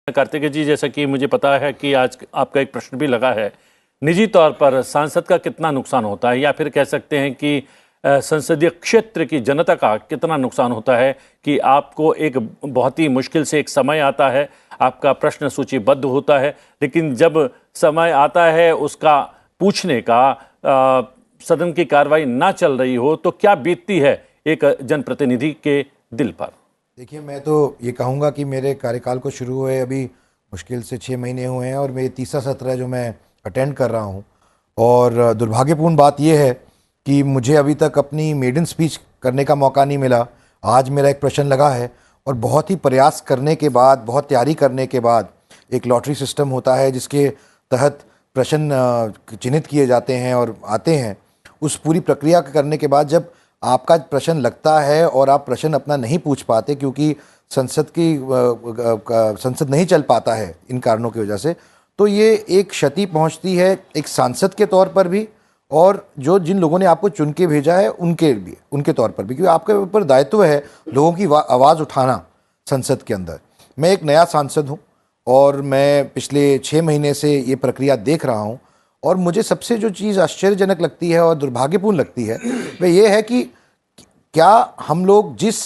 कार्तिक जी, जैसा कि मुझे पता है कि आज आपका एक प्रश्न भी लगा है, निजी तौर पर सांसद का कितना नुकसान होता है, या फिर कह सकते हैं कि संसदीय क्षेत्र की जनता का कितना नुकसान होता है कि आपको एक बहुत ही मुश्किल से एक समय आता है, आपका प्रश्न सूचीबद्ध होता है, लेकिन जब समय आता है उसका पूछने का, सदन की कार्रवाई ना चल रही हो, तो क्या बीतती है एक जनप्रतिनिधि के दिल पर? देखिए, मैं तो ये कहूँगा कि मेरे कार्यकाल को शुरू हुए अभी मुश्किल से 6 महीने हुए हैं और मेरे तीसरा सत्र है जो मैं अटेंड कर रहा हूँ। और दुर्भाग्यपूर्ण बात यह है कि मुझे अभी तक अपनी मेडन स्पीच करने का मौका नहीं मिला। आज मेरा एक प्रश्न लगा है और बहुत ही प्रयास करने के बाद, बहुत तैयारी करने के बाद एक लॉटरी सिस्टम होता है जिसके तहत प्रश्न चिन्हित किए जाते हैं और आते हैं। उस पूरी प्रक्रिया करने के बाद जब आपका प्रश्न लगता है और आप प्रश्न अपना नहीं पूछ पाते क्योंकि संसद नहीं चल पाता है इन कारणों की वजह से, तो ये एक क्षति पहुंचती है एक सांसद के तौर पर भी और जो जिन लोगों ने आपको चुन के भेजा है उनके तौर पर भी, क्योंकि आपके ऊपर दायित्व है लोगों की आवाज़ उठाना संसद के अंदर। मैं एक नया सांसद हूँ और मैं पिछले 6 महीने से ये प्रक्रिया देख रहा हूँ और मुझे सबसे जो चीज़ आश्चर्यजनक लगती है और दुर्भाग्यपूर्ण लगती है वह ये है कि क्या हम लोग जिस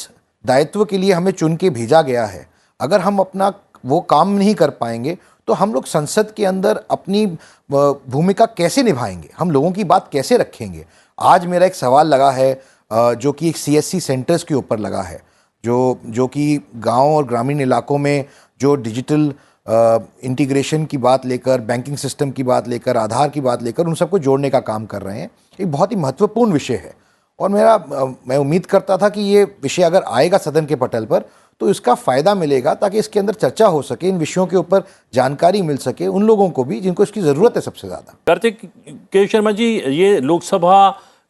दायित्व के लिए हमें चुन के भेजा गया है, अगर हम अपना वो काम नहीं कर पाएंगे तो हम लोग संसद के अंदर अपनी भूमिका कैसे निभाएंगे, हम लोगों की बात कैसे रखेंगे। आज मेरा एक सवाल लगा है जो कि एक सीएससी सेंटर्स के ऊपर लगा है, जो कि गांव और ग्रामीण इलाकों में जो डिजिटल इंटीग्रेशन की बात लेकर, बैंकिंग सिस्टम की बात लेकर, आधार की बात लेकर उन सबको जोड़ने का काम कर रहे हैं। एक बहुत ही महत्वपूर्ण विषय है और मैं उम्मीद करता था कि ये विषय अगर आएगा सदन के पटल पर तो इसका फ़ायदा मिलेगा ताकि इसके अंदर चर्चा हो सके, इन विषयों के ऊपर जानकारी मिल सके उन लोगों को भी जिनको इसकी ज़रूरत है सबसे ज़्यादा। कार्तिक के शर्मा जी, ये लोकसभा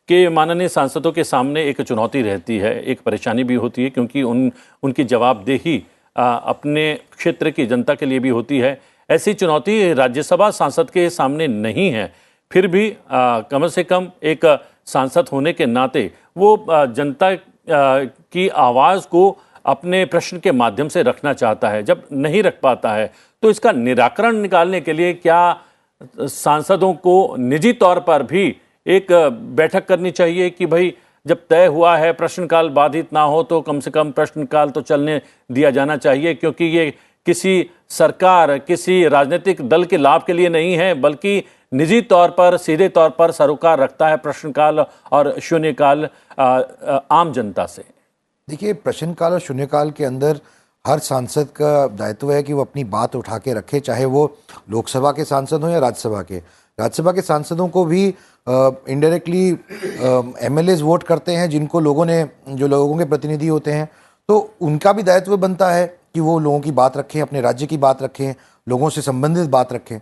के माननीय सांसदों के सामने एक चुनौती रहती है, एक परेशानी भी होती है, क्योंकि उनकी जवाबदेही अपने क्षेत्र की जनता के लिए भी होती है। ऐसी चुनौती राज्यसभा सांसद के सामने नहीं है, फिर भी कम से कम एक सांसद होने के नाते वो जनता की आवाज़ को अपने प्रश्न के माध्यम से रखना चाहता है। जब नहीं रख पाता है तो इसका निराकरण निकालने के लिए क्या सांसदों को निजी तौर पर भी एक बैठक करनी चाहिए कि भाई जब तय हुआ है प्रश्नकाल बाधित ना हो तो कम से कम प्रश्नकाल तो चलने दिया जाना चाहिए, क्योंकि ये किसी सरकार, किसी राजनीतिक दल के लाभ के लिए नहीं है, बल्कि निजी तौर पर, सीधे तौर पर सरोकार रखता है प्रश्नकाल और शून्यकाल आम जनता से। देखिए, प्रश्नकाल और शून्यकाल के अंदर हर सांसद का दायित्व है कि वो अपनी बात उठा के रखे, चाहे वो लोकसभा के सांसद हों या राज्यसभा के। राज्यसभा के सांसदों को भी इनडायरेक्टली एमएलएज वोट करते हैं, जो लोगों के प्रतिनिधि होते हैं, तो उनका भी दायित्व बनता है कि वो लोगों की बात रखें, अपने राज्य की बात रखें, लोगों से संबंधित बात रखें।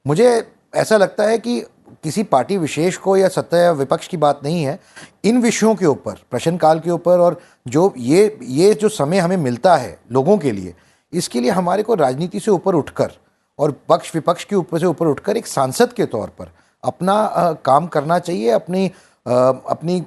मुझे ऐसा लगता है कि किसी पार्टी विशेष को या सत्ता या विपक्ष की बात नहीं है, इन विषयों के ऊपर, प्रश्नकाल के ऊपर और जो ये जो समय हमें मिलता है लोगों के लिए, इसके लिए हमारे को राजनीति से ऊपर उठकर और पक्ष विपक्ष के ऊपर से ऊपर उठकर एक सांसद के तौर पर अपना काम करना चाहिए। अपनी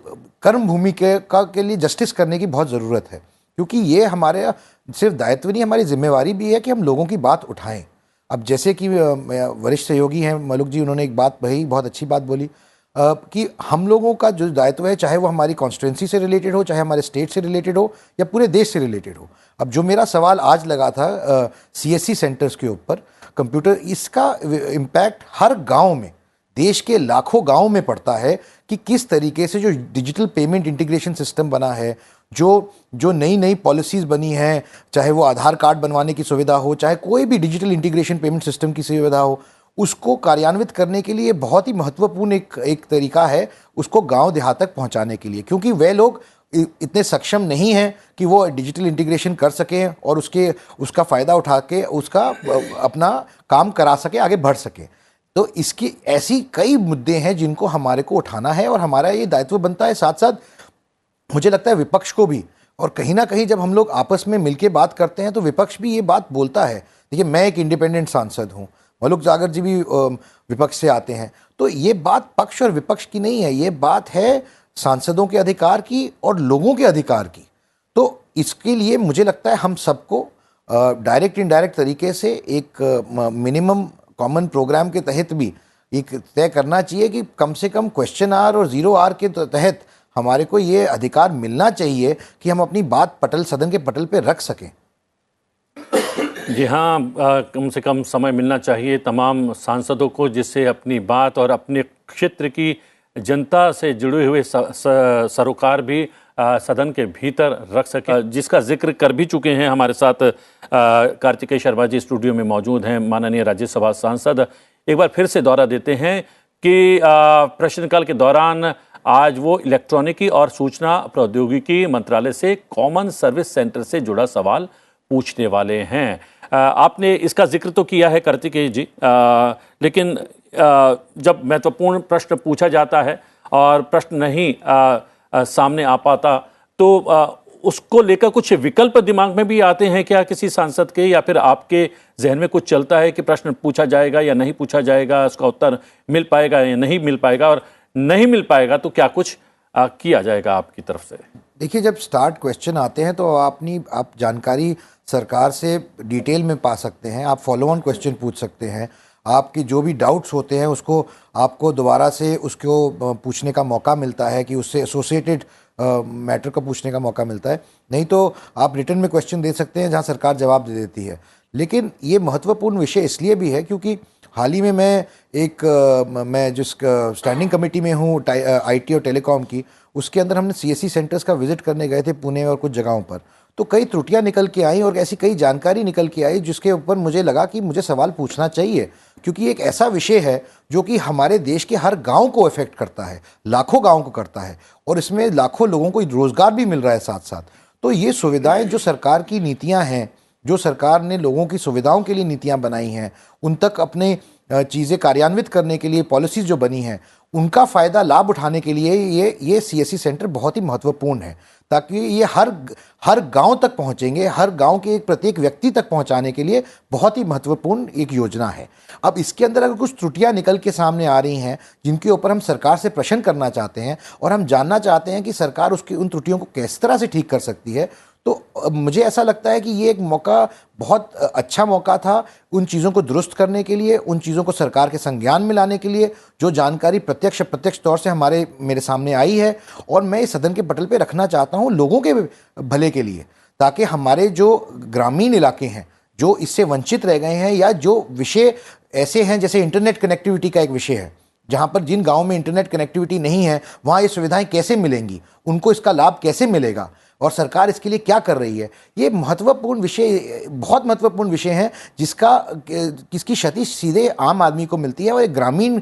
कर्म भूमि के लिए जस्टिस करने की बहुत ज़रूरत है, क्योंकि ये हमारे सिर्फ दायित्व नहीं, हमारी जिम्मेवारी भी है कि हम लोगों की बात उठाएं। अब जैसे कि वरिष्ठ सहयोगी हैं मलुक जी, उन्होंने एक बात कही, बहुत अच्छी बात बोली कि हम लोगों का जो दायित्व है, चाहे वो हमारी कॉन्स्टिट्यूंसी से रिलेटेड हो, चाहे हमारे स्टेट से रिलेटेड हो या पूरे देश से रिलेटेड हो। अब जो मेरा सवाल आज लगा था सीएससी सेंटर्स के ऊपर कंप्यूटर, इसका इम्पैक्ट हर गांव में, देश के लाखों गांव में पड़ता है कि किस तरीके से जो डिजिटल पेमेंट इंटीग्रेशन सिस्टम बना है, जो नई नई पॉलिसीज़ बनी हैं, चाहे वो आधार कार्ड बनवाने की सुविधा हो, चाहे कोई भी डिजिटल इंटीग्रेशन पेमेंट सिस्टम की सुविधा हो, उसको कार्यान्वित करने के लिए बहुत ही महत्वपूर्ण एक तरीका है उसको गांव देहात तक पहुंचाने के लिए, क्योंकि वे लोग इतने सक्षम नहीं हैं कि वो डिजिटल इंटीग्रेशन कर सकें और उसका फ़ायदा उठा के उसका अपना काम करा सके, आगे बढ़ सकें। तो इसकी ऐसी कई मुद्दे हैं जिनको हमारे को उठाना है और हमारा ये दायित्व बनता है। साथ साथ मुझे लगता है विपक्ष को भी, और कहीं ना कहीं जब हम लोग आपस में मिलके बात करते हैं तो विपक्ष भी ये बात बोलता है। देखिए, मैं एक इंडिपेंडेंट सांसद हूँ, मलुक जागर जी भी विपक्ष से आते हैं, तो ये बात पक्ष और विपक्ष की नहीं है, ये बात है सांसदों के अधिकार की और लोगों के अधिकार की। तो इसके लिए मुझे लगता है हम सबको डायरेक्ट इनडायरेक्ट तरीके से एक मिनिमम कॉमन प्रोग्राम के तहत भी एक तय करना चाहिए कि कम से कम क्वेश्चन आवर और ज़ीरो आवर के तहत हमारे को ये अधिकार मिलना चाहिए कि हम अपनी बात सदन के पटल पे रख सकें। जी हाँ, कम से कम समय मिलना चाहिए तमाम सांसदों को, जिससे अपनी बात और अपने क्षेत्र की जनता से जुड़े हुए सरोकार भी सदन के भीतर रख सके, जिसका जिक्र कर भी चुके हैं। हमारे साथ कार्तिकेय शर्मा जी स्टूडियो में मौजूद हैं, माननीय राज्यसभा सांसद। एक बार फिर से दोहरा देते हैं कि प्रश्नकाल के दौरान आज वो इलेक्ट्रॉनिकी और सूचना प्रौद्योगिकी मंत्रालय से कॉमन सर्विस सेंटर से जुड़ा सवाल पूछने वाले हैं। आपने इसका जिक्र तो किया है कार्तिकेय जी, लेकिन जब महत्वपूर्ण प्रश्न पूछा जाता है और प्रश्न नहीं सामने आ पाता, तो उसको लेकर कुछ विकल्प दिमाग में भी आते हैं क्या किसी सांसद के, या फिर आपके जहन में कुछ चलता है कि प्रश्न पूछा जाएगा या नहीं पूछा जाएगा, उसका उत्तर मिल पाएगा या नहीं मिल पाएगा, और नहीं मिल पाएगा तो क्या कुछ किया जाएगा आपकी तरफ से? देखिए, जब स्टार्ट क्वेश्चन आते हैं तो आप जानकारी सरकार से डिटेल में पा सकते हैं, आप फॉलो ऑन क्वेश्चन पूछ सकते हैं, आपकी जो भी डाउट्स होते हैं उसको आपको दोबारा से उसको पूछने का मौका मिलता है, कि उससे एसोसिएटेड मैटर का पूछने का मौका मिलता है। नहीं तो आप रिटर्न में क्वेश्चन दे सकते हैं जहां सरकार जवाब दे देती है। लेकिन ये महत्वपूर्ण विषय इसलिए भी है क्योंकि हाल ही में मैं जिस स्टैंडिंग कमेटी में हूँ आईटी और टेलीकॉम की, उसके अंदर हमने सीएससी सेंटर्स का विजिट करने गए थे पुणे और कुछ जगहों पर। तो कई त्रुटियां निकल के आई और ऐसी कई जानकारी निकल के आई जिसके ऊपर मुझे लगा कि मुझे सवाल पूछना चाहिए, क्योंकि एक ऐसा विषय है जो कि हमारे देश के हर गांव को इफेक्ट करता है, लाखों गांव को करता है, और इसमें लाखों लोगों को रोजगार भी मिल रहा है साथ साथ। तो ये सुविधाएं जो सरकार की नीतियां हैं, जो सरकार ने लोगों की सुविधाओं के लिए नीतियां बनाई हैं, उन तक अपने चीज़ें कार्यान्वित करने के लिए पॉलिसीज़ जो बनी हैं, उनका फ़ायदा लाभ उठाने के लिए ये सीएससी सेंटर बहुत ही महत्वपूर्ण है, ताकि ये हर गांव तक पहुंचेंगे, हर गांव के एक प्रत्येक व्यक्ति तक पहुंचाने के लिए बहुत ही महत्वपूर्ण एक योजना है। अब इसके अंदर अगर कुछ त्रुटियां निकल के सामने आ रही हैं जिनके ऊपर हम सरकार से प्रश्न करना चाहते हैं और हम जानना चाहते हैं कि सरकार उन त्रुटियों को किस तरह से ठीक कर सकती है, तो मुझे ऐसा लगता है कि ये एक मौका, बहुत अच्छा मौका था उन चीज़ों को दुरुस्त करने के लिए, उन चीज़ों को सरकार के संज्ञान में लाने के लिए जो जानकारी प्रत्यक्ष तौर से मेरे सामने आई है, और मैं इस सदन के पटल पे रखना चाहता हूँ लोगों के भले के लिए, ताकि हमारे जो ग्रामीण इलाके हैं जो इससे वंचित रह गए हैं, या जो विषय ऐसे हैं जैसे इंटरनेट कनेक्टिविटी का एक विषय है, जहाँ पर जिन गाँव में इंटरनेट कनेक्टिविटी नहीं है वहाँ ये सुविधाएँ कैसे मिलेंगी, उनको इसका लाभ कैसे मिलेगा और सरकार इसके लिए क्या कर रही है। ये महत्वपूर्ण विषय, बहुत महत्वपूर्ण विषय है जिसकी क्षति सीधे आम आदमी को मिलती है और एक ग्रामीण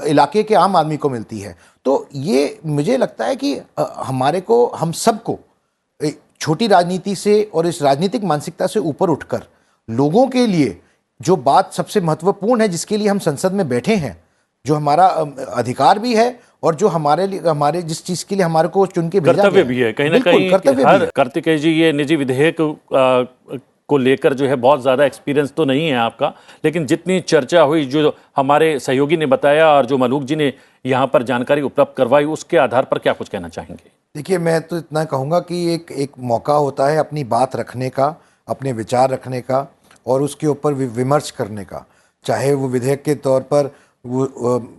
इलाके के आम आदमी को मिलती है। तो ये मुझे लगता है कि हम सबको छोटी राजनीति से और इस राजनीतिक मानसिकता से ऊपर उठकर लोगों के लिए जो बात सबसे महत्वपूर्ण है, जिसके लिए हम संसद में बैठे हैं, जो हमारा अधिकार भी है और जो हमारे जिस चीज के लिए हमारे को चुन के भेजा कर्तव्य भी है, कहीं ना कहीं। कार्तिकेय जी, ये निजी विधेयक को लेकर जो है बहुत ज़्यादा एक्सपीरियंस तो नहीं है आपका, लेकिन जितनी चर्चा हुई, जो हमारे सहयोगी ने बताया और जो मलूक जी ने यहाँ पर जानकारी उपलब्ध करवाई, उसके आधार पर क्या कुछ कहना चाहेंगे? देखिए, मैं तो इतना कहूँगा कि एक मौका होता है अपनी बात रखने का, अपने विचार रखने का और उसके ऊपर विमर्श करने का, चाहे वो विधेयक के तौर पर वो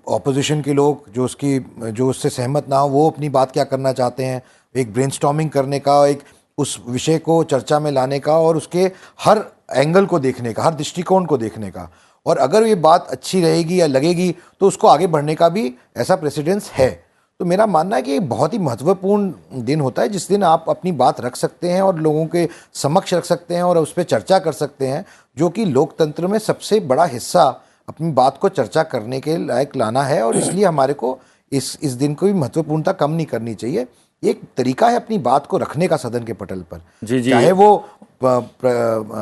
ऑपोजिशन के लोग जो उससे सहमत ना हो वो अपनी बात क्या करना चाहते हैं, एक ब्रेनस्टॉर्मिंग करने का, एक उस विषय को चर्चा में लाने का और उसके हर एंगल को देखने का, हर दृष्टिकोण को देखने का, और अगर ये बात अच्छी रहेगी या लगेगी तो उसको आगे बढ़ने का भी ऐसा प्रेसिडेंस है। तो मेरा मानना है कि एक बहुत ही महत्वपूर्ण दिन होता है जिस दिन आप अपनी बात रख सकते हैं और लोगों के समक्ष रख सकते हैं और उस पर चर्चा कर सकते हैं, जो कि लोकतंत्र में सबसे बड़ा हिस्सा अपनी बात को चर्चा करने के लायक लाना है। और इसलिए हमारे को इस दिन को भी महत्वपूर्णता कम नहीं करनी चाहिए। एक तरीका है अपनी बात को रखने का सदन के पटल पर, जी। चाहे वो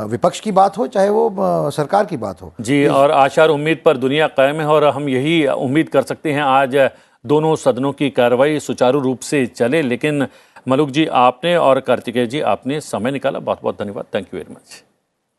विपक्ष की बात हो, चाहे वो सरकार की बात हो जी। और आशा और उम्मीद पर दुनिया कायम है और हम यही उम्मीद कर सकते हैं आज दोनों सदनों की कार्रवाई सुचारू रूप से चले। लेकिन मलूक जी, आपने और कार्तिकेय जी, आपने समय निकाला, बहुत बहुत धन्यवाद। Thank you very much.